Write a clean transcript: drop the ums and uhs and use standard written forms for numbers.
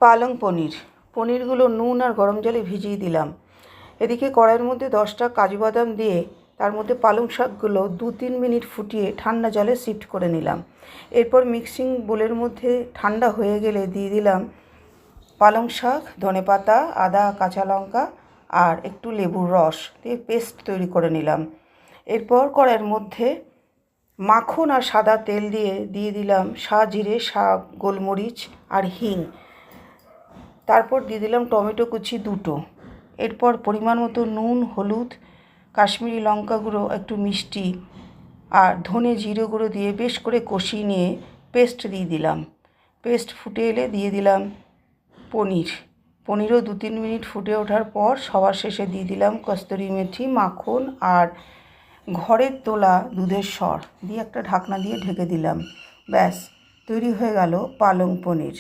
পালং পনির। পনিরগুলো নুন আর গরম জলে ভিজিয়ে দিলাম। এদিকে কড়াইয়ের মধ্যে 10টা কাজু বাদাম দিয়ে তার মধ্যে পালং শাকগুলো 2-3 মিনিট ফুটিয়ে ঠান্ডা জলে শিফট করে নিলাম। এরপর মিক্সিং বোলের মধ্যে ঠান্ডা হয়ে গেলে দিয়ে দিলাম পালং শাক, ধনেপাতা, আদা, কাঁচা লঙ্কা আর একটু লেবুর রস দিয়ে পেস্ট তৈরি করে নিলাম। এরপর কড়াইয়ের মধ্যে মাখন আর সাদা তেল দিয়ে দিলাম জিরে, গোলমরিচ আর হিং। তারপর দিয়ে দিলাম টমেটো কুচি 2টো। এরপর পরিমাণ মতো নুন, হলুদ, কাশ্মীরি লঙ্কা গুঁড়ো, একটু মিষ্টি আর ধনে জিরে গুঁড়ো দিয়ে বেশ করে কষিয়ে নিয়ে পেস্ট দিয়ে দিলাম। পেস্ট ফুটে এলে দিয়ে দিলাম পনিরও 2-3 মিনিট ফুটে ওঠার পর সবার শেষে দিয়ে দিলাম কস্তুরি মেথি, মাখন আর ঘরের তোলা দুধের সর দিয়ে একটা ঢাকনা দিয়ে ঢেকে দিলাম। ব্যাস, তৈরি হয়ে গেল পালং পনির।